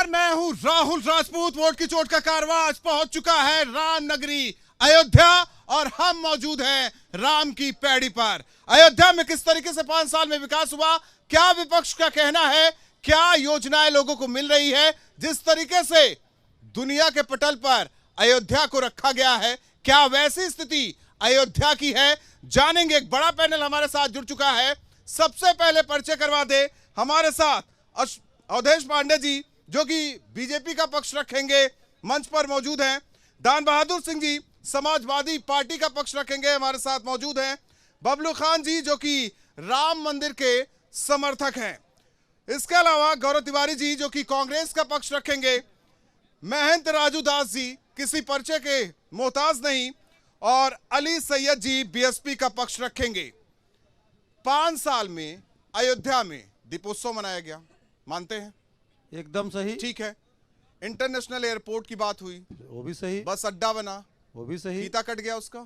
मैं हूं राहुल राजपूत। वोट की चोट का कारवां आज पहुंच चुका है राम नगरी अयोध्या और हम मौजूद हैं राम की पैड़ी पर। अयोध्या में किस तरीके से 5 साल में विकास हुआ, क्या विपक्ष का कहना है, क्या योजनाएं लोगों को मिल रही है, जिस तरीके से दुनिया के पटल पर अयोध्या को रखा गया है, क्या वैसी स्थिति अयोध्या की है, जानेंगे। एक बड़ा पैनल हमारे साथ जुड़ चुका है। सबसे पहले परिचय करवा दे हमारे साथ अवधेश पांडे जी, जो कि बीजेपी का पक्ष रखेंगे, मंच पर मौजूद हैं। दान बहादुर सिंह जी समाजवादी पार्टी का पक्ष रखेंगे, हमारे साथ मौजूद हैं। बबलू खान जी जो कि राम मंदिर के समर्थक हैं। इसके अलावा गौरव तिवारी जी जो कि कांग्रेस का पक्ष रखेंगे। महंत राजू दास जी किसी परिचय के मोहताज नहीं, और अली सैयद जी बीएसपी का पक्ष रखेंगे। 5 साल में अयोध्या में दीपोत्सव मनाया गया, मानते हैं? एकदम सही। ठीक है। इंटरनेशनल एयरपोर्ट की बात हुई, वो भी सही। बस अड्डा बना, वो भी सही। फीता कट गया उसका,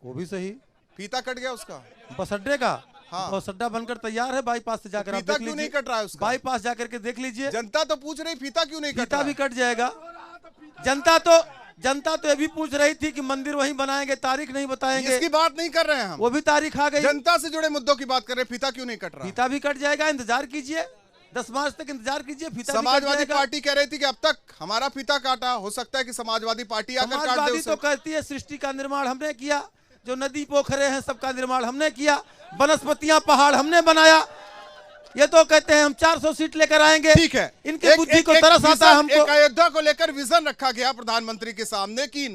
वो भी सही। फीता कट गया उसका, बस अड्डे का। हाँ। बस अड्डा बनकर तैयार है, बाईपास से जाकर आप फीता देख क्यों लीजिए। नहीं कट रहा है उसका? बाईपास जाकर के देख लीजिए। जनता तो पूछ रही फीता क्यों नहीं कट फीता रहा भी है? कट जाएगा। जनता तो ये भी पूछ रही थी कि मंदिर वहीं बनाएंगे, तारीख नहीं बताएंगे। इसकी बात नहीं कर रहे हैं हम, वो भी तारीख आ गई। जनता से जुड़े मुद्दों की बात कर रहे हैं। फीता क्यों नहीं कट रहा? फीता भी कट जाएगा, इंतजार कीजिए। 10 मार्च तक इंतजार कीजिए, फीता भी कट समाजवादी जाएगा। पार्टी कह रही थी कि अब तक हमारा फीता काटा, हो सकता है कि समाजवादी पार्टी आकर काट दे समाजवादी उसे। तो कहती है सृष्टि का निर्माण हमने किया, जो नदी पोखरे हैं सबका निर्माण हमने किया, वनस्पतियां पहाड़ हमने बनाया। ये तो कहते हैं हम 400 सीट लेकर आएंगे। ठीक है। इनकी बुद्धि को तरस आता है हमको। एक अयोध्या को लेकर विजन रखा गया प्रधानमंत्री के सामने कि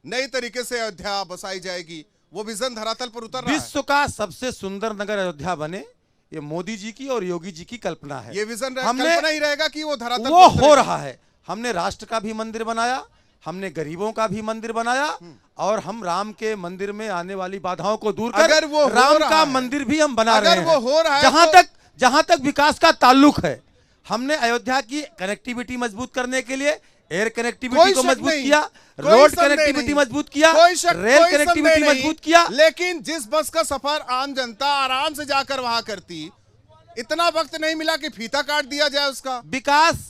नई तरीके से अयोध्या बसाई जाएगी, वो विजन धरातल पर उतर रहा है। विश्व का सबसे सुंदर नगर अयोध्या बने, ये मोदी जी की और योगी जी की कल्पना है। ये विजन हमने कल्पना ही रहेगा कि वो धरातल वो पर हो रहा है। हमने राष्ट्र का भी मंदिर बनाया, हमने गरीबों का भी मंदिर बनाया, और हम राम के मंदिर में आने वाली बाधाओं को दूर कर अगर वो राम का मंदिर भी हम बना रहे हैं। अगर वो हो रहा है जहां तक विकास का ताल्लुक है, हमने अयोध्या की कनेक्टिविटी मजबूत करने के लिए एयर कनेक्टिविटी को मजबूत किया, रोड कनेक्टिविटी मजबूत किया, रेल कनेक्टिविटी मजबूत किया। लेकिन जिस बस का सफर आम जनता आराम से जाकर वहां करती, इतना वक्त नहीं मिला कि फीता काट दिया जाए उसका। विकास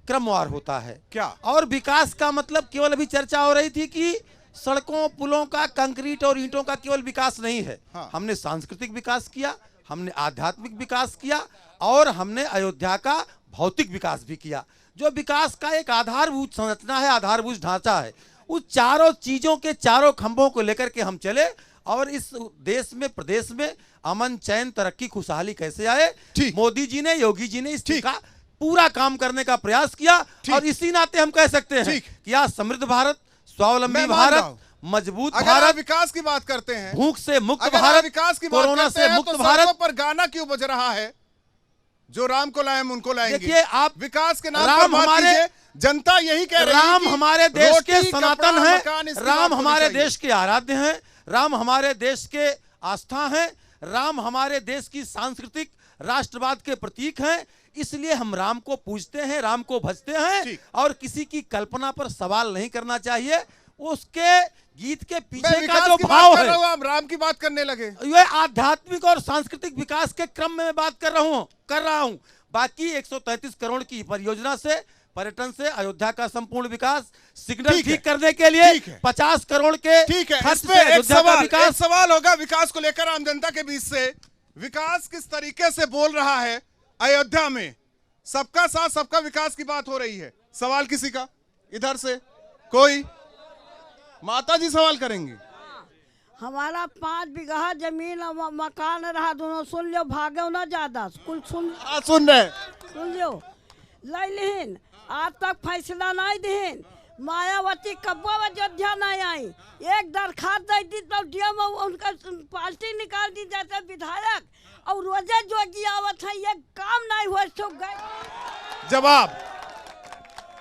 क्रमवार होता है क्या? और विकास का मतलब केवल अभी चर्चा हो रही थी कि सड़कों पुलों का, कंक्रीट और ईंटों का केवल विकास नहीं है। हाँ। हमने सांस्कृतिक विकास किया, हमने आध्यात्मिक विकास किया, और हमने अयोध्या का भौतिक विकास भी किया। जो विकास का एक आधारभूत संरचना है, आधारभूत ढांचा है, उस चारों चीजों के चारों खंभों को लेकर के हम चले, और इस देश में, प्रदेश में अमन, चैन, तरक्की, खुशहाली कैसे आए, मोदी जी ने, योगी जी ने इसका पूरा काम करने का प्रयास किया। और इसी नाते हम कह सकते हैं कि आज समृद्ध भारत, स्वावलंबी भारत, मजबूत भारत, विकास की बात करते हैं, भूख से मुक्त भारत, विकास की कोरोना से मुक्त भारत पर गाना क्यों बज रहा है? जो राम को लाए हम उनको लाएंगे। देखिए, आप विकास के नाम राम पर हमारे, जनता यही कह रही है राम कि हमारे देश के सनातन है, राम है, हमारे देश के आराध्य हैं, राम हमारे देश के आस्था हैं, राम हमारे देश की सांस्कृतिक राष्ट्रवाद के प्रतीक हैं। इसलिए हम राम को पूजते हैं, राम को भजते हैं, और किसी की कल्पना पर सवाल नहीं करना चाहिए। उसके गीत के पीछे का जो भाव है, आप राम की बात करने लगे। ये आध्यात्मिक और सांस्कृतिक विकास के क्रम में मैं बात कर रहा हूं। बाकी 133 करोड़ की परियोजना से, पर्यटन से अयोध्या का संपूर्ण विकास, सिग्नल ठीक करने के लिए 50 करोड़ के खर्च से अयोध्या का विकास। सवाल होगा विकास को लेकर आम जनता के बीच से, विकास किस तरीके से बोल रहा है अयोध्या में? सबका साथ सबका विकास की बात हो रही है। सवाल किसी का इधर से कोई? माता जी सवाल करेंगी। हमारा 5 बीघा जमीन और मकान रहा, दोनों सुन लो, भागो ना ज्यादा, कुल सुन लो। लैलिन आज तक फैसला नहीं दिहिन। मायावती कब्बो अयोध्या नहीं आई। एक दरखास्त दी थी तो डीएम उनका पार्टी निकाल दी जाता विधायक, और रोजे जोगी आवत है, ये काम नहीं हुआ तो गए। जवाब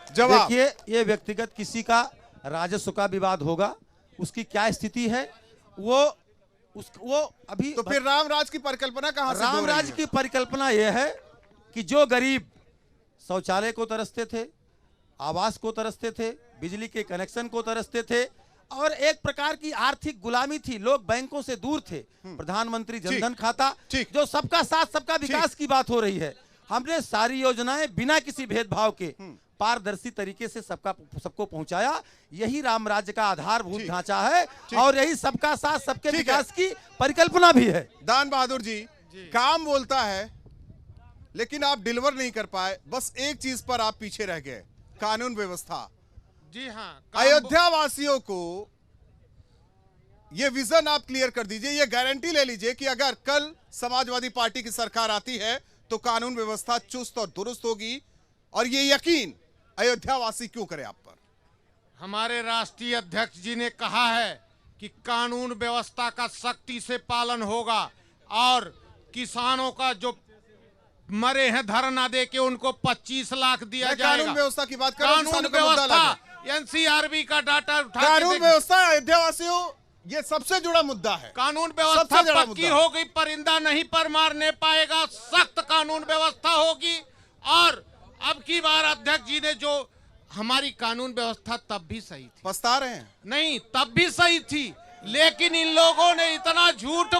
देखिए, ये व्यक्तिगत किसी का राजस्व का विवाद होगा, उसकी क्या स्थिति है वो अभी तो फिर रामराज की परिकल्पना कहां से? रामराज की परिकल्पना यह है कि जो गरीब शौचालय को तरसते थे, आवास को तरसते थे, बिजली के कनेक्शन को तरसते थे, और एक प्रकार की आर्थिक गुलामी थी, लोग बैंकों से दूर थे। प्रधानमंत्री जनधन खाता, जो सबका साथ सबका विकास की बात हो रही है, हमने सारी योजनाएं बिना किसी भेदभाव के पारदर्शी तरीके से सबको पहुंचाया। यही राम राज्य का आधारभूत ढांचा है और यही सबका साथ सबके विकास की परिकल्पना भी है। दान बहादुर जी, काम बोलता है लेकिन आप डिलीवर नहीं कर पाए, बस एक चीज पर आप पीछे रह गए, कानून व्यवस्था। जी हाँ, अयोध्या वासियों को ये विजन आप क्लियर कर दीजिए, ये गारंटी ले लीजिए कि अगर कल समाजवादी पार्टी की सरकार आती है तो कानून व्यवस्था चुस्त और दुरुस्त होगी, और ये यकीन अयोध्या वासी क्यों करे आप पर? हमारे राष्ट्रीय अध्यक्ष जी ने कहा है कि कानून व्यवस्था का सख्ती से पालन होगा और किसानों का जो मरे हैं धरना दे के उनको 25 लाख दिया जाएगा। कानून व्यवस्था की बात कर रहा हूं, कानून किसानों का मुद्दा अलग है। व्यवस्था, एनसीआरबी का डाटा उठा कानून व्यवस्था अयोध्या वासियों ये सबसे जुड़ा मुद्दा है। कानून सबसे व्यवस्था बड़ा पक्की मुद्दा। हो गई, परिंदा नहीं पर मारने पाएगा, सख्त कानून व्यवस्था होगी। और अब की बार अध्यक्ष जी ने जो हमारी कानून व्यवस्था तब भी सही थी, पछता रहे हैं? नहीं तब भी सही थी, लेकिन इन लोगों ने इतना झूठ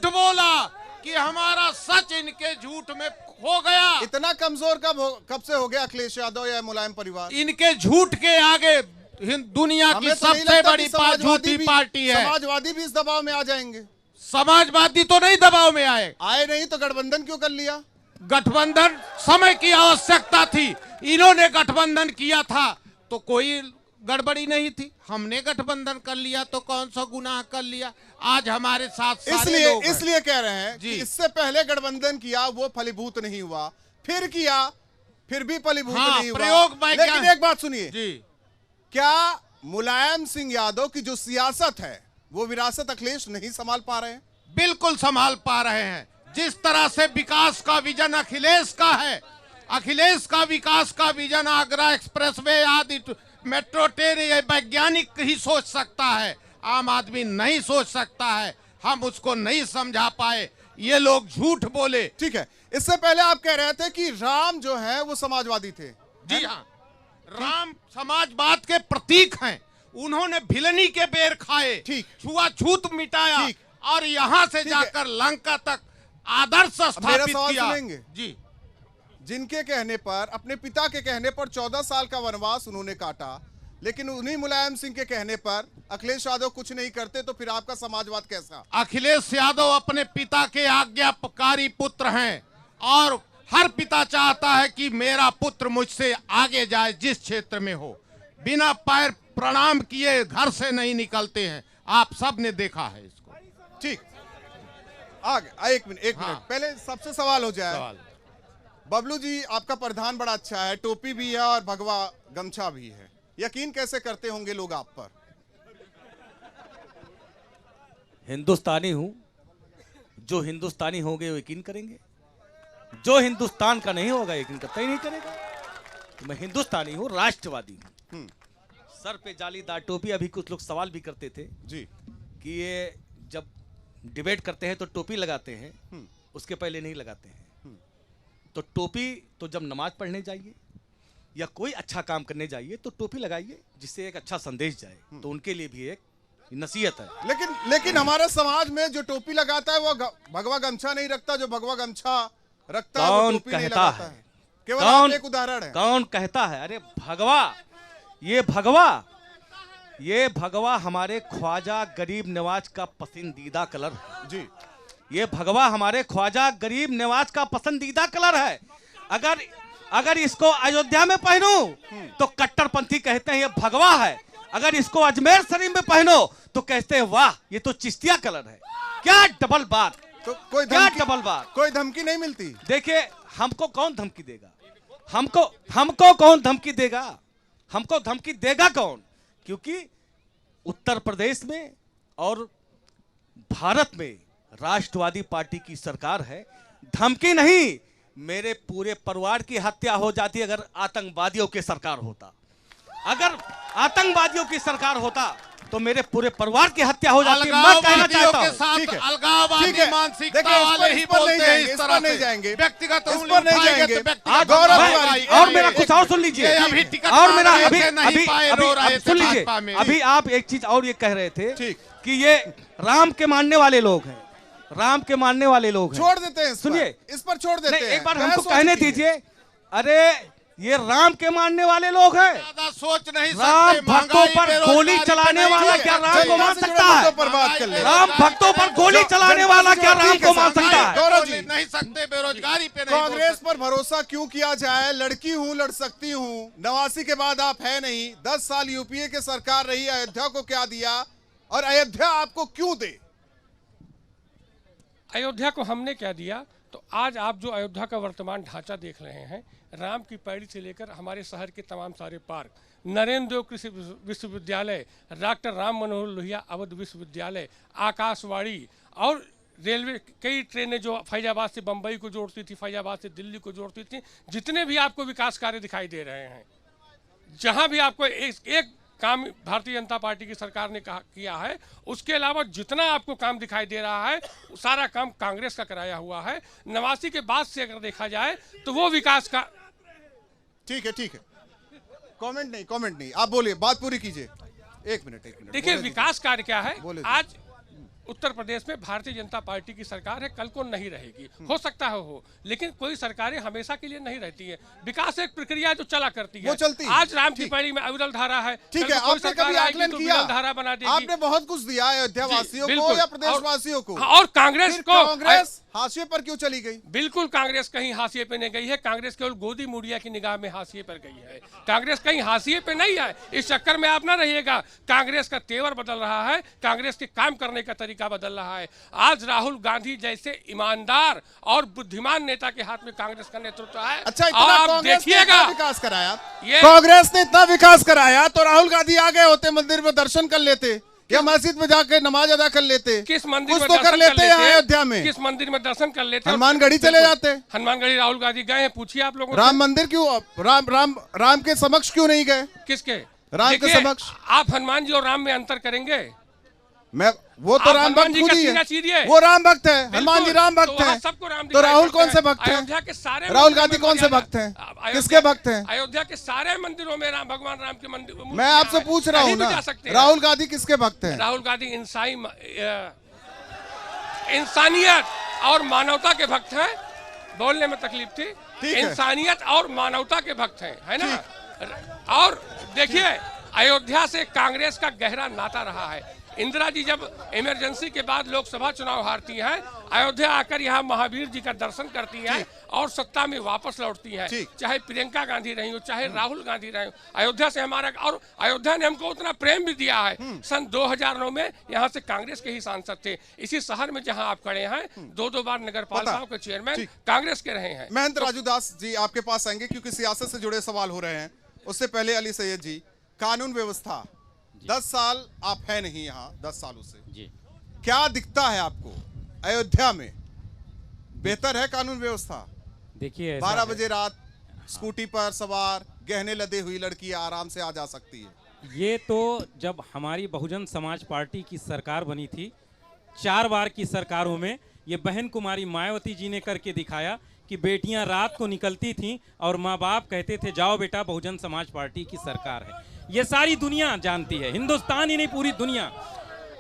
बोला कि हमारा सच इनके झूठ में खो गया। इतना कमजोर कब से हो गया अखिलेश यादव या मुलायम परिवार? इनके झूठ के आगे दुनिया की हमें तो नहीं सबसे लगता बड़ी कि समाजवादी झूठी पार्टी है। समाजवादी भी इस दबाव में आ जाएंगे। समाजवादी तो नहीं दबाव में आए नहीं तो गठबंधन क्यों कर लिया? गठबंधन समय की आवश्यकता थी, इन्होंने गठबंधन किया था तो कोई गड़बड़ी नहीं थी, हमने गठबंधन कर लिया तो कौन सा गुनाह कर लिया। आज हमारे साथ सारे लोग हैं। इसलिए कह रहे हैं जी। कि इससे पहले गठबंधन किया, वो फलीभूत नहीं हुआ, फिर किया, फिर भी फलीभूत नहीं हुआ। प्रयोग लेकिन एक बात सुनिए जी, क्या मुलायम सिंह यादव की जो सियासत है वो विरासत अखिलेश नहीं संभाल पा रहे हैं? बिल्कुल संभाल पा रहे हैं। जिस तरह से विकास का विजन अखिलेश का है, अखिलेश का विकास का विजन आगरा एक्सप्रेसवे आदि मेट्रो ट्रेन ये वैज्ञानिक ही सोच सकता है, आम आदमी नहीं सोच सकता है। हम उसको नहीं समझा पाए, ये लोग झूठ बोले। ठीक है, इससे पहले आप कह रहे थे कि राम जो है वो समाजवादी थे। जी हाँ, राम समाजवाद के प्रतीक हैं, उन्होंने भिलनी के बेर खाए, ठीक। छुआछूत मिटाया ठीक। और यहाँ से ठीक है। जाकर लंका तक आदर्श मेरा स्थापित सवाल किया। सुनेंगे? जी, जिनके कहने पर, अपने पिता के कहने पर 14 साल का वनवास उन्होंने काटा, लेकिन उन्हीं मुलायम सिंह के कहने पर अखिलेश यादव कुछ नहीं करते, तो फिर आपका समाजवाद कैसा? अखिलेश यादव अपने पिता के आज्ञाकारी पुत्र हैं और हर पिता चाहता है कि मेरा पुत्र मुझसे आगे जाए, जिस क्षेत्र में हो, बिना पैर प्रणाम किए घर से नहीं निकलते हैं। आप सब ने देखा है इसको। ठीक, आगे एक मिनट पहले सबसे सवाल हो जाए। बबलू जी, आपका परिधान बड़ा अच्छा है, टोपी भी है और भगवा गमछा भी है, यकीन कैसे करते होंगे लोग आप पर? हिंदुस्तानी हूं, जो हिंदुस्तानी होंगे वो यकीन करेंगे, जो हिंदुस्तान का नहीं होगा यकीन करता ही नहीं करेगा। तो मैं हिंदुस्तानी हूं, राष्ट्रवादी हूं। सर पे जालीदार टोपी। अभी कुछ लोग सवाल भी करते थे जी कि ये जब डिबेट करते हैं तो टोपी लगाते हैं, उसके पहले नहीं लगाते हैं। तो टोपी तो जब नमाज पढ़ने जाइए या कोई अच्छा काम करने जाइए तो टोपी लगाइए, जिससे एक अच्छा संदेश जाए, तो उनके लिए भी एक नसीहत है। लेकिन हमारे समाज में जो टोपी लगाता है वो भगवा गमछा नहीं रखता, जो भगवा गमछा रखता है वो कौन टोपी नहीं कहता लगाता है? केवल आप एक उदाहरण है। कौन कहता है? अरे ये भगवा हमारे ख्वाजा गरीब नवाज का पसंदीदा कलर है जी। ये भगवा हमारे ख्वाजा गरीब नवाज का पसंदीदा कलर है। अगर इसको अयोध्या में पहनूं तो कट्टरपंथी कहते हैं ये भगवा है, अगर इसको अजमेर शरीफ में पहनो तो कहते हैं वाह ये तो चिश्तिया कलर है। क्या डबल बात, तो कोई धमकी नहीं मिलती? देखिए, हमको कौन धमकी देगा? हमको कौन धमकी देगा? हमको धमकी देगा कौन? क्योंकि उत्तर प्रदेश में और भारत में राष्ट्रवादी पार्टी की सरकार है। धमकी नहीं, मेरे पूरे परिवार की हत्या हो जाती अगर आतंकवादियों की सरकार होता। अगर आतंकवादियों की सरकार होता तो मेरे पूरे परिवार की हत्या हो जाती। मैं कहना चाहता हूं, अलगाववादी मानसिकता वाले ही बोलते हैं इस तरह से। जाएंगे व्यक्तिगत इस पर नहीं जाएंगे। और मेरा कुछ और सुन लीजिए, और मेरा अभी सुन लीजिए, अभी आप एक चीज और ये कह रहे थे कि ये राम के मानने वाले लोग हैं, राम के मानने वाले लोग हैं। छोड़ देते हैं, सुनिए, इस पर छोड़ देते हैं। एक बार हमको कहने दीजिए। अरे ये राम के मानने वाले लोग हैं। ज्यादा सोच नहीं राम सकते। भक्तों महंगाई, पर बेरोजगारी गोली पे चलाने नहीं वाला है। क्या राम चलिए, को मान इससे जुड़े सकता मुद्दों है? पर बात कर ले। राम भक्तों पर गोली चलाने वाला क्या राम को मान सकता है? गौरव जी, नहीं सकते, बेरोजगारी पे नहीं बोल कांग्रेस सकते। पर भरोसा क्यों किया जाए? लड़की हूं, लड़ सकती हूं। 89 के बाद आप है नहीं। 10 साल यूपीए की सरकार रही, अयोध्या को क्या दिया और अयोध्या आपको क्यों दे? अयोध्या को हमने क्या दिया? तो आज आप जो अयोध्या का वर्तमान ढांचा देख रहे हैं, राम की पैड़ी से लेकर हमारे शहर के तमाम सारे पार्क, नरेंद्र देव कृषि विश्वविद्यालय, डॉक्टर राम मनोहर लोहिया अवध विश्वविद्यालय, आकाशवाणी और रेलवे, कई ट्रेनें जो फैजाबाद से बम्बई को जोड़ती थी, फैजाबाद से दिल्ली को जोड़ती थी, जितने भी आपको विकास कार्य दिखाई दे रहे हैं, जहां भी आपको एक काम भारतीय जनता पार्टी की सरकार ने किया है, उसके अलावा जितना आपको काम दिखाई दे रहा है सारा काम कांग्रेस का कराया हुआ है। 89 के बाद से अगर देखा जाए तो वो विकास का ठीक है, ठीक है, कमेंट नहीं, आप बोलिए, बात पूरी कीजिए। एक मिनट देखिए विकास कार्य क्या है। बोले आज उत्तर प्रदेश में भारतीय जनता पार्टी की सरकार है, कल को नहीं रहेगी, हो सकता है हो, लेकिन कोई सरकारें हमेशा के लिए नहीं रहती है। विकास एक प्रक्रिया जो चला करती है, वो चलती है। आज राम की ठीक। पैड़ी में अविरल धारा है, ठीक कल है, को कोई आपने सरकार कभी आएगी आकलन तो किया? विरल धारा बना देगी। आपने बहुत कुछ दिया अयोध्या वासियों को बिल्कुल। या प्रदेशवासियों को, और कांग्रेस फिर को कांग्रेस हाशिए पर क्यों चली गई? बिल्कुल कांग्रेस कहीं हाशिए पे नहीं गई है। कांग्रेस केवल गोदी मुड़िया की निगाह में हाशिए पर गई है। कांग्रेस कहीं हाशिए पे नहीं है। इस चक्कर में आप ना रहिएगा। कांग्रेस का तेवर बदल रहा है, कांग्रेस के काम करने का तरीका बदल रहा है। आज राहुल गांधी जैसे ईमानदार और बुद्धिमान नेता के हाथ में कांग्रेस का नेतृत्व है। अच्छा, और इतना आप कांग्रेस ने देखिएगा इतना विकास कराया, ये- कांग्रेस ने इतना विकास कराया तो राहुल गांधी आ गए होते, मंदिर में दर्शन कर लेते या मस्जिद में जाकर नमाज अदा कर लेते। किस मंदिर कुछ में तो कर दर्शन लेते हैं अयोध्या में। किस मंदिर में दर्शन कर लेते? हनुमानगढ़ी चले जाते। हनुमानगढ़ी राहुल गांधी गए हैं, पूछिए आप लोगों राम मंदिर क्यों, राम के समक्ष क्यों नहीं गए? किसके राम के देखिए, समक्ष। आप हनुमान जी और राम में अंतर करेंगे? वो तो आप राम हनुमान भक्त जी खुद का ही सीना है, चीरिए। वो राम भक्त है, हनुमान जी राम भक्त तो वहाँ हैं। सबको राम तो दिखाई राहुल पड़ता कौन से है। भक्त हैं? अयोध्या के सारे राहुल मंदिरों गांधी में कौन से मर्यादा- भक्त हैं? अयोध्या- किसके भक्त हैं? अयोध्या के सारे मंदिरों में राम भगवान राम के मंदिर मैं आपसे पूछ रहा हूँ कहीं भी ना, जा सकते हैं। राहुल गांधी किसके भक्त हैं? राहुल गांधी इंसानियत और मानवता के भक्त हैं। बोलने में तकलीफ थी। ठीक है। इंसानियत और मानवता के भक्त हैं, है ना। और देखिए अयोध्या से कांग्रेस का गहरा नाता रहा है। इंदिरा जी जब इमरजेंसी के बाद लोकसभा चुनाव हारती हैं, अयोध्या आकर यहाँ महावीर जी का दर्शन करती हैं और सत्ता में वापस लौटती हैं। ठीक। चाहे प्रियंका गांधी रही हो, चाहे राहुल गांधी रहे हो, अयोध्या से हमारा, और अयोध्या ने हमको उतना प्रेम भी दिया है। सन 2009 में यहाँ से कांग्रेस के ही सांसद थे। इसी शहर में जहाँ आप खड़े हैं, 2 बार नगर पालिकाओं के चेयरमैन ठीक। कांग्रेस के रहे हैं। महंत राजू दास जी आपके पास आएंगे क्योंकि सियासत से जुड़े सवाल हो रहे हैं। उससे पहले अली सैयद जी, कानून व्यवस्था 10 साल आप है नहीं यहाँ, 10 सालों से जी, क्या दिखता है आपको अयोध्या में? बेहतर है कानून व्यवस्था? देखिए 12 बजे रात स्कूटी पर सवार गहने लदे हुई लड़की आराम से आ जा सकती है। ये तो जब हमारी बहुजन समाज पार्टी की सरकार बनी थी, 4 बार की सरकारों में ये बहन कुमारी मायावती जी ने करके दिखाया कि बेटियां रात को निकलती थीं और माँ बाप कहते थे जाओ बेटा बहुजन समाज पार्टी की सरकार है। ये सारी दुनिया जानती है, हिंदुस्तान ही नहीं पूरी दुनिया।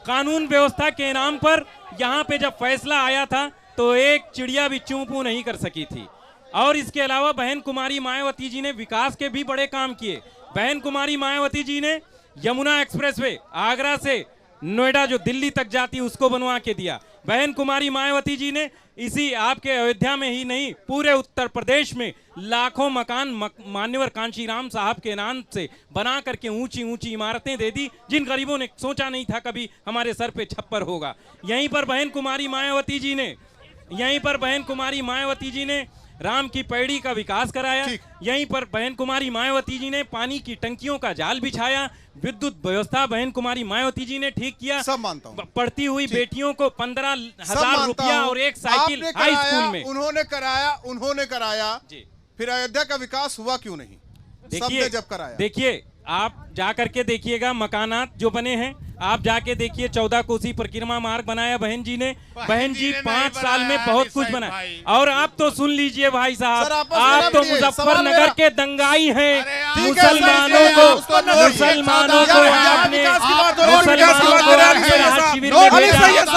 कानून व्यवस्था के नाम पर यहाँ पे जब फैसला आया था तो एक चिड़िया भी चूं पू नहीं कर सकी थी। और इसके अलावा बहन कुमारी मायावती जी ने विकास के भी बड़े काम किए। बहन कुमारी मायावती जी ने यमुना एक्सप्रेसवे आगरा से नोएडा जो दिल्ली तक जाती उसको बनवा के दिया। बहन कुमारी मायावती जी ने इसी आपके अयोध्या में ही नहीं पूरे उत्तर प्रदेश में लाखों मकान मान्यवर कांशीराम साहब के नाम से बना करके ऊंची ऊंची इमारतें दे दी, जिन गरीबों ने सोचा नहीं था कभी हमारे सर पे छप्पर होगा। यहीं पर बहन कुमारी मायावती जी ने राम की पैड़ी का विकास कराया। यहीं पर बहन कुमारी मायावती जी ने पानी की टंकियों का जाल बिछाया। विद्युत व्यवस्था बहन कुमारी मायावती जी ने ठीक किया। सब मानता हूं। पढ़ती हुई बेटियों को 15,000 रुपया और एक साइकिल आपने हाई कराया, स्कूल में। उन्होंने कराया जी। फिर अयोध्या का विकास हुआ क्यों नहीं? सबने जब कराया। देखिए आप जा करके देखिएगा मकानात जो बने हैं, आप जाके देखिए 14 कोसी परिक्रमा मार्ग बनाया बहन जी ने। बहन जी 5 साल में बहुत कुछ बनाया। और आप तो सुन लीजिए भाई साहब, आप तो मुजफ्फरनगर के दंगाई हैं। मुसलमानों को आपने राहत शिविर में भेजा।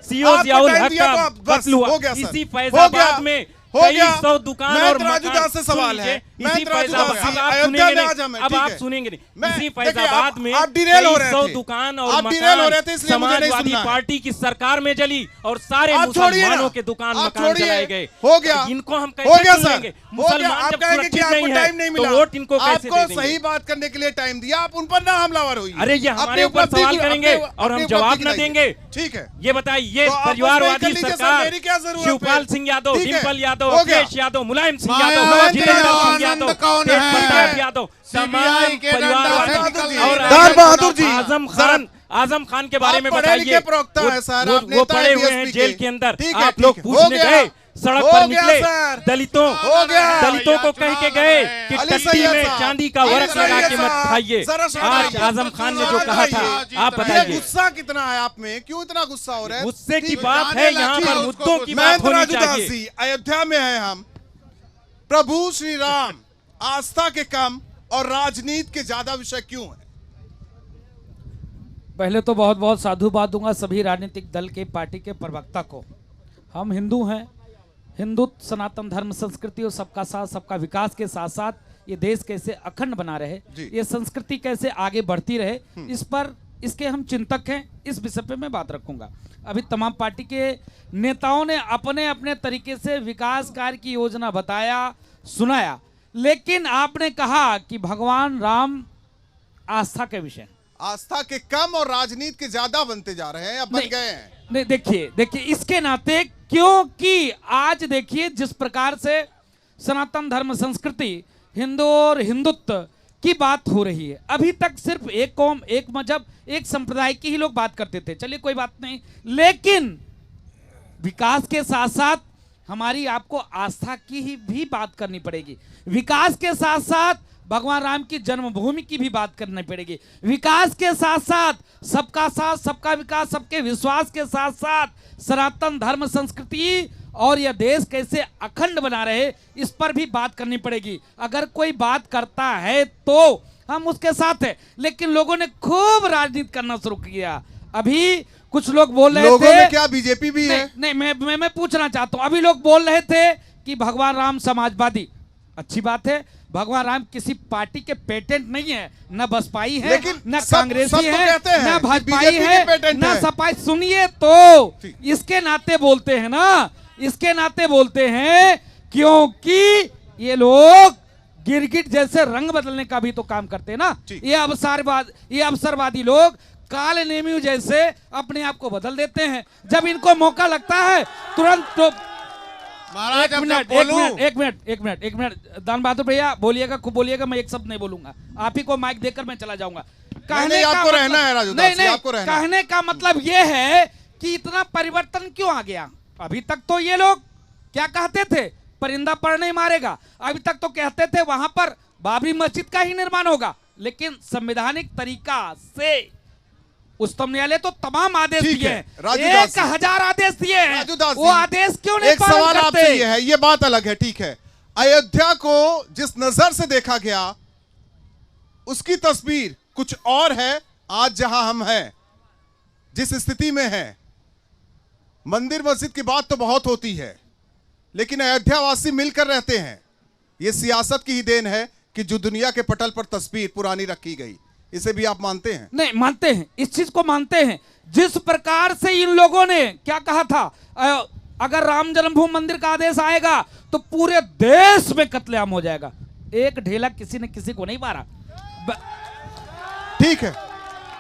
सीओ जियाउल हक का कत्ल हुआ। इसी फैजाबाद में हो कई गया। सौ दुकान मैं और राजू मकान। दास से सवाल है। सुन मैं लीजिए, इसी राजू दास फैजाबाद से, अब आप अयोध्या सुनेंगे में नहीं, आज हम हैं, अब ठीक आप है। सुनेंगे नहीं। मैं इसी देखिए, फैजाबाद में आप डिरेल हो कई रहे सौ थे। दुकान और आप डिरेल हो रहे थे, मकान इसलिए मुझे नहीं समाजवादी सुनना है। पार्टी की सरकार में जली और सारे आप छोड़िए ना। मुसलमानों के दुकान आप मकान छोड़िए। जलाए गए। हो गया। इनको हम हो कैसे गया चुन सर, लेंगे? हो गया। मुसलमान आप जब कहेंगे कि सुरक्षित आपको नहीं टाइम नहीं है मिला, तो वोट इनको कैसे आपको दे देंगे? सही बात करने के लिए टाइम दिया, आप उन पर ना हमलावर होइए। अरे ये अपनी हमारे ऊपर उपलब्धि सवाल को- करेंगे अपनी- और हम अपनी जवाब उपलब्धि न गिनाइए। देंगे। ठीक है। ये बताइए, ये तो आप बस परिवारवादी वही कर लीजिए सर, सरकार मेरी क्या जरूरत शिवपाल है? सिंह यादव, ठीक है। डिम्पल यादव, हो गया। अखिलेश यादव, मुलायम सिंह मायावती यादव, जितेंद्र और सिंह आनंद यादव, कौन तेज है? प्रताप यादव, CBI तमाम के डंडा से परिवारवादी निकल और रही है। दाल बहादुर जी, आजम खान के बारे आप में पढ़े बताइए। लिखे प्रवक्ता हैं सर, आप वो नेता पड़े हैं हुए हैं BSP जेल के। के अंदर। ठीक है, आप ठीक लोग है। पूछने हो गया। गए, सड़क हो पर गया निकले, सर। दलितों हो गया। दलितों को कह के गए कि अली टट्टी सैयद में साहब, चांदी का अली वर्क लगा सैयद के मत साहब, खाइए। जरा शांत आज रहिए। आजम खान ने जो कहा था, आप ये बताइए। गुस्सा कितना है आप में, क्यों इतना गुस्सा हो रहा है? गुस्से की ठीक बात है, यहाँ ठीक पर मुद्दों की मैं बात होनी राजू दास चाहिए। जी, अयोध्या में है हम। प्रभु श्री राम आस्था के कम और राजनीति के ज्यादा विषय क्यों है? पहले तो बहुत बहुत साधुवाद दूंगा सभी राजनीतिक दल के पार्टी के प्रवक्ता को। हम हिंदू हैं, हिंदुत्व सनातन धर्म संस्कृति और सबका साथ सबका विकास के साथ साथ ये देश कैसे अखंड बना रहे, ये संस्कृति कैसे आगे बढ़ती रहे, इस पर इसके हम चिंतक हैं। इस विषय पे मैं बात रखूंगा। अभी तमाम पार्टी के नेताओं ने अपने अपने तरीके से विकास कार्य की योजना बताया, सुनाया, लेकिन आपने कहा कि भगवान राम आस्था के विषय, आस्था के कम और राजनीति के ज्यादा बनते जा रहे हैं, अब बन नहीं, गए हैं। नहीं देखिए इसके नाते, क्योंकि आज देखिए जिस प्रकार से सनातन धर्म संस्कृति, हिंदू और हिंदुत्व की बात हो रही है, अभी तक सिर्फ एक कौम, एक मजहब, एक संप्रदाय की ही लोग बात करते थे, चलिए कोई बात नहीं, लेकिन विकास के साथ साथ हमारी आपको आस्था की ही भी बात करनी पड़ेगी। विकास के साथ साथ भगवान राम की जन्मभूमि की भी बात करनी पड़ेगी। विकास के साथ साथ सबका विकास, सबके विश्वास के साथ साथ सनातन धर्म संस्कृति और यह देश कैसे अखंड बना रहे, इस पर भी बात करनी पड़ेगी। अगर कोई बात करता है तो हम उसके साथ हैं, लेकिन लोगों ने खूब राजनीति करना शुरू किया। अभी कुछ लोग बोल रहे लोगों थे, में क्या बीजेपी भी है? नहीं, मैं पूछना चाहता हूं, अभी लोग बोल रहे थे कि भगवान राम समाजवादी, अच्छी बात है, भगवान राम किसी पार्टी के पेटेंट नहीं है, न बसपाई है, लेकिन न सब कांग्रेसी तो है, कहते हैं न कि भाजपाई बीजेपी के है, पेटेंट न है। सपाई। सुनिए तो, इसके नाते बोलते हैं ना, इसके नाते बोलते हैं क्योंकि ये लोग गिरगिट जैसे रंग बदलने का भी तो काम करते हैं ना। ये अवसरवादी लोग काल नेमी जैसे अपने आप को बदल देते हैं, जब इनको मौका लगता है तुरंत तो महाराज अब जब एक मिनट दान बहादुर भैया बोलिएगा, खूब बोलिएगा, मैं एक शब्द नहीं बोलूंगा, आप ही को माइक देकर मैं चला जाऊंगा। नहीं, आपको रहना है राजू दास जी, आपको रहना है। कहने का मतलब ये है कि इतना परिवर्तन क्यों आ गया। अभी तक तो ये लोग क्या कहते थे, परिंदा पर नहीं मारेगा, अभी तक तो कहते थे वहां पर बाबरी मस्जिद का ही निर्माण होगा, लेकिन संवैधानिक तरीका से उच्चतम न्यायालय तो तमाम आदेश ठीक दिए है, हैं, राजू दास जी। 1000 आदेश दिए हैं, राजू दास वो जी, आदेश क्यों नहीं एक पालन सवाल करते? आपसे ये है, ये बात अलग है, ठीक है, अयोध्या को जिस नजर से देखा गया उसकी तस्वीर कुछ और है। आज जहां हम हैं, जिस स्थिति में हैं, मंदिर मस्जिद की बात तो बहुत होती है, लेकिन अयोध्यावासी मिलकर रहते हैं। यह सियासत की ही देन है कि जो दुनिया के पटल पर तस्वीर पुरानी रखी गई, इसे भी आप मानते हैं? नहीं मानते हैं, इस चीज को मानते हैं। जिस प्रकार से इन लोगों ने क्या कहा था, अगर राम जन्मभूमि मंदिर का आदेश आएगा तो पूरे देश में कत्लेआम हो जाएगा। एक ढेला किसी ने किसी को नहीं मारा। ठीक है,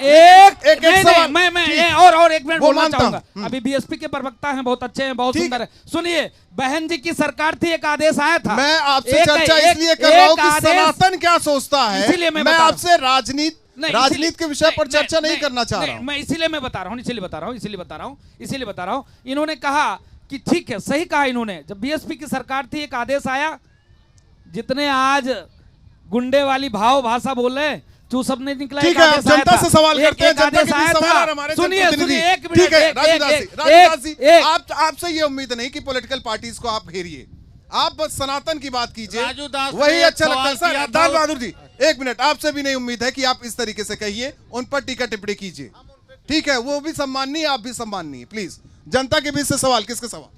एक नहीं, सवाल मैं और एक मिनट वो बोलना मानता चाहूंगा। हूं। अभी बीएसपी के प्रवक्ता हैं, बहुत अच्छे हैं, बहुत ठीक सुंदर है। सुनिए, बहन जी की सरकार थी, एक आदेश आया था। मैं आपसे चर्चा इसलिए कर रहा हूं कि सनातन क्या सोचता है, इसीलिए मैं बता रहा हूं। आपसे राजनीति के विषय पर चर्चा नहीं करना चाह रहा हूं। मैं इसीलिए मैं बता रहा हूं, इसीलिए बता रहा हूं। इन्होंने कहा कि ठीक है, सही कहा इन्होंने, जब बीएसपी की सरकार थी एक आदेश आया, जितने आज गुंडे वाली भाव भाषा बोल रहे चू सब नहीं निकला। ठीक है, आप जनता से सवाल करते हैं, जनता के बीच सवाल और हमारे सुनिए एक मिनट, ठीक है राजू दास जी, आपसे ये उम्मीद नहीं कि पॉलिटिकल पार्टीज को आप घेरिए, आप बस सनातन की बात कीजिए, राजू दास वही ने अच्छा एक लगता है। सवाल सर किया दाल था। बहादुर जी, एक मिनट, आपसे भी नहीं उम्मीद है कि आप इस तरीके से कहिए, उन पर टीका टिप्पणी कीजिए, ठीक है, वो भी सम्माननीय, आप भी सम्माननीय। प्लीज जनता के बीच से सवाल, किसके सवाल?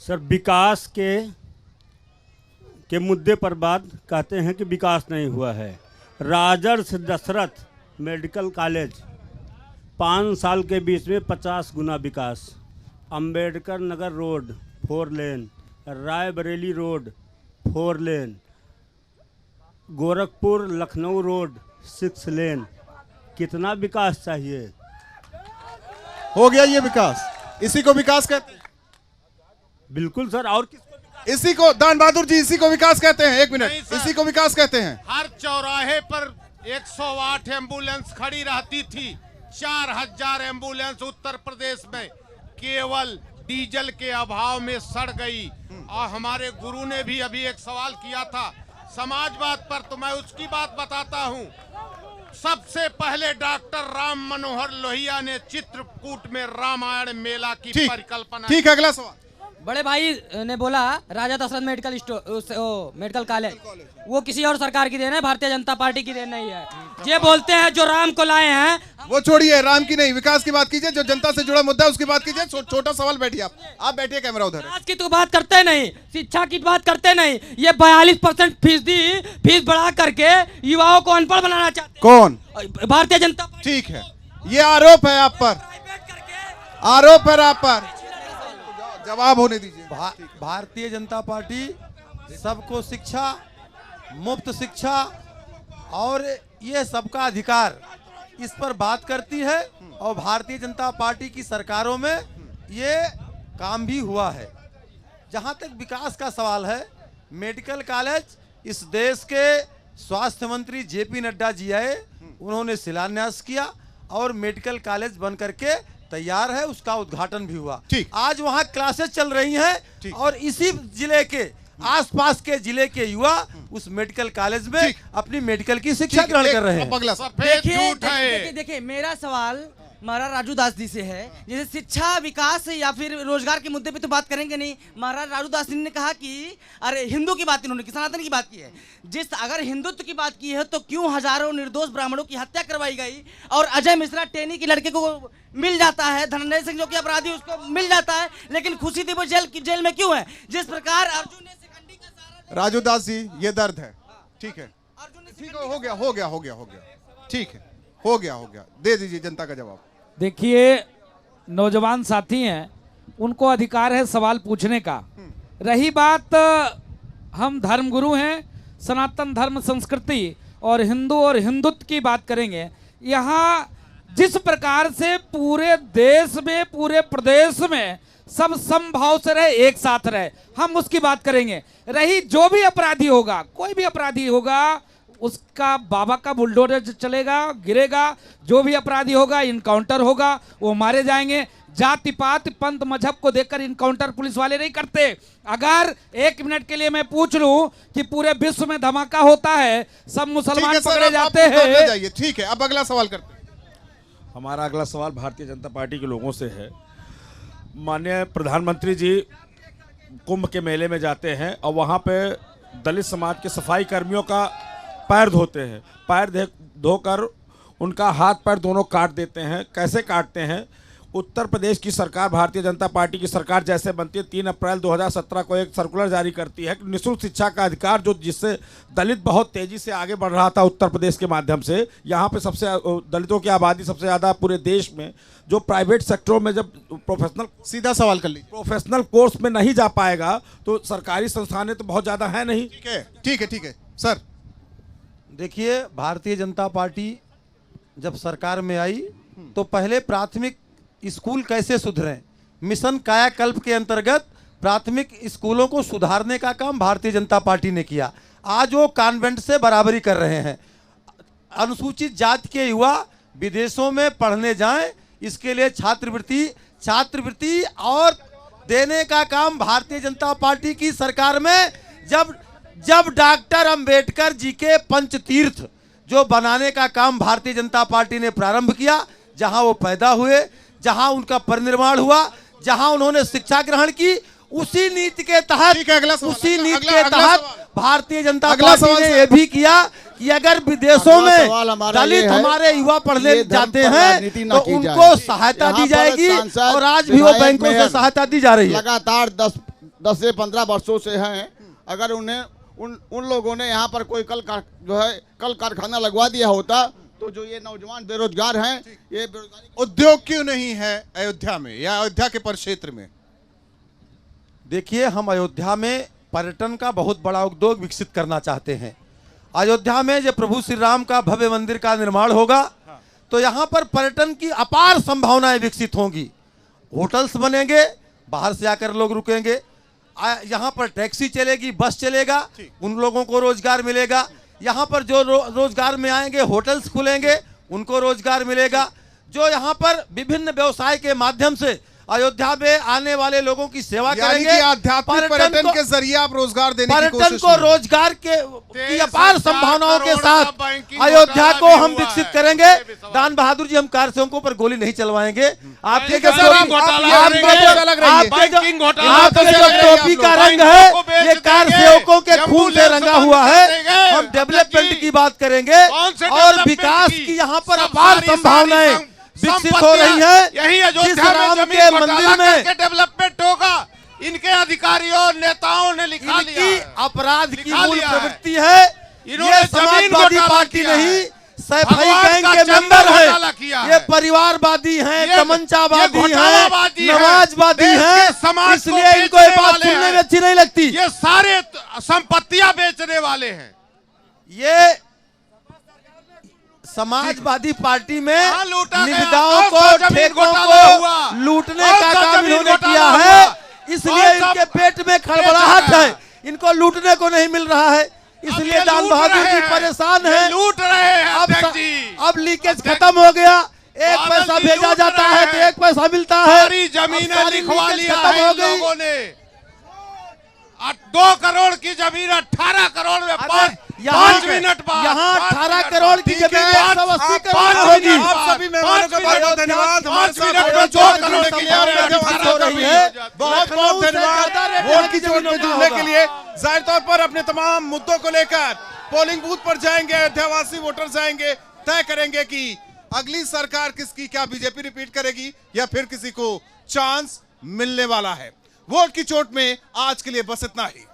सर विकास के मुद्दे पर बात कहते हैं कि विकास नहीं हुआ है। राजर्ष दशरथ मेडिकल कॉलेज 5 साल के बीच में 50 गुना विकास। अंबेडकर नगर रोड 4 लेन, रायबरेली रोड 4 लेन, गोरखपुर लखनऊ रोड 6 लेन। कितना विकास चाहिए? हो गया ये विकास, इसी को विकास कहते हैं। बिल्कुल सर, और किसको? इसी को दान बहादुर जी, इसी को विकास कहते हैं। 1 मिनट, नहीं सर। इसी को विकास कहते हैं। हर चौराहे पर 108 एम्बुलेंस खड़ी रहती थी। 4000 एम्बुलेंस उत्तर प्रदेश में केवल डीजल के अभाव में सड़ गई। और हमारे गुरु ने भी अभी एक सवाल किया था समाजवाद पर, तो मैं उसकी बात बताता हूं। सबसे पहले डॉक्टर राम मनोहर लोहिया ने चित्रकूट में रामायण मेला की परिकल्पना। ठीक है, अगला सवाल। बड़े भाई ने बोला राजा दशरथ मेडिकल मेडिकल कॉलेज, वो किसी और सरकार की देन है, भारतीय जनता पार्टी की देन नहीं है। ये बोलते हैं जो राम को लाए हैं। वो छोड़िए, राम की नहीं, विकास की बात कीजिए। जो जनता से जुड़ा मुद्दा है उसकी बात कीजिए। छोटा सवाल, बैठिए आप बैठिए, कैमरा उधर है। विकास की तो बात करते नहीं, शिक्षा की बात करते नहीं। ये 42% फीस बढ़ा करके युवाओं को अनपढ़ बनाना चाहते हैं। कौन? भारतीय जनता पार्टी। ठीक है, ये आरोप है आप पर, आरोप है आप पर। जवाब होने दीजिए। भारतीय जनता पार्टी सबको शिक्षा, मुफ्त शिक्षा और ये सबका अधिकार, इस पर बात करती है। और भारतीय जनता पार्टी की सरकारों में ये काम भी हुआ है। जहाँ तक विकास का सवाल है, मेडिकल कॉलेज इस देश के स्वास्थ्य मंत्री जेपी नड्डा जी आए, उन्होंने शिलान्यास किया और मेडिकल कॉलेज बन करके तैयार है, उसका उद्घाटन भी हुआ। आज वहाँ क्लासेस चल रही हैं और इसी जिले के आसपास के जिले के युवा उस मेडिकल कॉलेज में अपनी मेडिकल की शिक्षा ग्रहण कर रहे हैं। देखिए मेरा सवाल महाराज राजू दास जी से है। जैसे शिक्षा, विकास या फिर रोजगार के मुद्दे पे तो बात करेंगे नहीं। महाराज राजू दास जी ने कहा कि अरे हिंदू की बात इन्होंने की, सनातन की बात की है। अगर हिंदुत्व की बात की है तो क्यों हजारों निर्दोष ब्राह्मणों की हत्या करवाई गई और अजय मिश्रा टेनी के लड़के को मिल जाता है, धनंजय सिंह जो कि अपराधी उसको मिल जाता है, लेकिन खुशी थी वो जेल में क्यों है? जिस प्रकार अर्जुन ने शिखंडी का सारा। राजू दास जी, ये दर्द है। ठीक है, ठीक है, हो गया। ठीक है, हो गया। दे दीजिए जनता का जवाब। देखिए, नौजवान साथी हैं, उनको अधिकार है सवाल पूछने का। रही बात, हम धर्मगुरु हैं, सनातन धर्म संस्कृति और हिंदुत्व की बात करेंगे। यहाँ जिस प्रकार से पूरे देश में, पूरे प्रदेश में सब समभाव से रहे, एक साथ रहे, हम उसकी बात करेंगे। रही जो भी अपराधी होगा, कोई भी अपराधी होगा, उसका बाबा का बुलडोजर चलेगा, गिरेगा। जो भी अपराधी होगा, इनकाउंटर होगा, वो मारे जाएंगे। जाति पात पंथ मजहब को देखकर इनकाउंटर पुलिस वाले नहीं करते। अगर 1 मिनट के लिए मैं पूछ लूं कि पूरे विश्व में धमाका होता है, सब मुसलमान पकड़े जाते हैं। ठीक है, अब अगला सवाल करते हैं। हमारा अगला सवाल भारतीय जनता पार्टी के लोगों से है। माननीय प्रधानमंत्री जी कुंभ के मेले में जाते हैं और वहाँ पे दलित समाज के सफाई कर्मियों का पैर धोते हैं। पैर धोकर उनका हाथ पैर दोनों काट देते हैं। कैसे काटते हैं? उत्तर प्रदेश की सरकार, भारतीय जनता पार्टी की सरकार जैसे बनती है, 3 अप्रैल 2017 को एक सर्कुलर जारी करती है, निःशुल्क शिक्षा का अधिकार, जो जिससे दलित बहुत तेजी से आगे बढ़ रहा था उत्तर प्रदेश के माध्यम से। यहाँ पे सबसे दलितों की आबादी सबसे ज़्यादा पूरे देश में। जो प्राइवेट सेक्टरों में जब प्रोफेशनल, सीधा सवाल कर लीजिए, प्रोफेशनल कोर्स में नहीं जा पाएगा तो सरकारी संस्थानें तो बहुत ज़्यादा है नहीं। ठीक है सर। देखिए, भारतीय जनता पार्टी जब सरकार में आई तो पहले प्राथमिक स्कूल कैसे सुधरें, मिशन कायाकल्प के अंतर्गत प्राथमिक स्कूलों को सुधारने का काम भारतीय जनता पार्टी ने किया। आज वो कॉन्वेंट से बराबरी कर रहे हैं। अनुसूचित जाति के युवा विदेशों में पढ़ने जाएं, इसके लिए छात्रवृत्ति और देने का काम भारतीय जनता पार्टी की सरकार में। जब डॉक्टर अंबेडकर जी के पंचतीर्थ जो बनाने का काम भारतीय जनता पार्टी ने प्रारंभ किया, जहां वो पैदा हुए, जहां उनका परिनिर्माण हुआ, जहां उन्होंने शिक्षा ग्रहण की, उसी नीति के तहत भारतीय जनता पार्टी ने यह भी किया कि अगर विदेशों में दलित हमारे युवा पढ़ने जाते हैं तो उनको सहायता दी जाएगी। और आज भी वो बैंकों से सहायता दी जा रही है। लगातार 10 से 15 वर्षों से हैं, अगर उन्हें उन लोगों ने यहाँ पर कोई कल कारखाना लगवा दिया होता तो जो ये नौजवान बेरोजगार हैं, ये बेरोजगारी उद्योग क्यों नहीं है अयोध्या में या अयोध्या के परिक्षेत्र में? देखिए, हम अयोध्या में पर्यटन का बहुत बड़ा उद्योग विकसित करना चाहते हैं। अयोध्या में जब प्रभु श्री राम का भव्य मंदिर का निर्माण होगा तो यहाँ पर पर्यटन की अपार संभावनाएं विकसित होंगी। होटल्स बनेंगे, बाहर से आकर लोग रुकेंगे, यहाँ पर टैक्सी चलेगी, बस चलेगा, उन लोगों को रोजगार मिलेगा। यहाँ पर जो रोजगार में आएंगे, होटल्स खुलेंगे, उनको रोजगार मिलेगा। जो यहाँ पर विभिन्न व्यवसाय के माध्यम से अयोध्या में आने वाले लोगों की सेवा करेंगे। आध्यात्मिक पर्यटन के जरिए आप रोजगार देने की कोशिश पर्यटन को रोजगार की अपार संभावनाओं के साथ अयोध्या को हम विकसित करेंगे। दान बहादुर जी, हम कार सेवकों पर गोली नहीं चलवाएंगे। आपके जो टोपी का रंग है ये कार सेवकों के खून से रंगा हुआ है। हम डेवलपमेंट की बात करेंगे और विकास की यहाँ पर अपार संभावनाएं विकसित हो रही है। यही जिस अयोध्या राम में के मंदिर में डेवलपमेंट होगा, इनके अधिकारियों नेताओं ने लिखा लिया है। अपराध की मूल प्रवृत्ति है। ये समाजवादी पार्टी नहीं, सैफई गैंग के मेंबर है। ये परिवारवादी हैं, तमंचावादी हैं, नमाजवादी हैं। इसलिए इनको ये बात सुनने में अच्छी नहीं लगती। ये सारे संपत्तियां बेचने वाले हैं। ये समाजवादी पार्टी में निविदाओं को, ठेकों को लूटने का काम इन्होंने किया है। इसलिए इनके पेट में खड़बड़ाहट है, इनको लूटने को नहीं मिल रहा है। इसलिए दान बहादुर जी परेशान हैं, लूट रहे हैं। अब लीकेज खत्म हो गया। एक पैसा भेजा जाता है तो एक पैसा मिलता है। सारी जमीनें लिखवा लिया है इन लोगों ने। 2 करोड़ की जमीन 18 करोड़ में 5 मिनट बाद यहाँ 18 करोड़ की जमीन 180 करोड़ होगी। आप सभी मेहमानों का बहुत बहुत धन्यवाद। हमारे साथ बहुत बहुत धन्यवाद वोट की चोट में जुड़ने के लिए। जाहिर तौर पर अपने तमाम मुद्दों को लेकर पोलिंग बूथ पर जाएंगे, अयोध्यावासी वोटर जाएंगे, तय करेंगे कि अगली सरकार किसकी, क्या बीजेपी रिपीट करेगी या फिर किसी को चांस मिलने वाला है। वोट की चोट में आज के लिए बस इतना ही।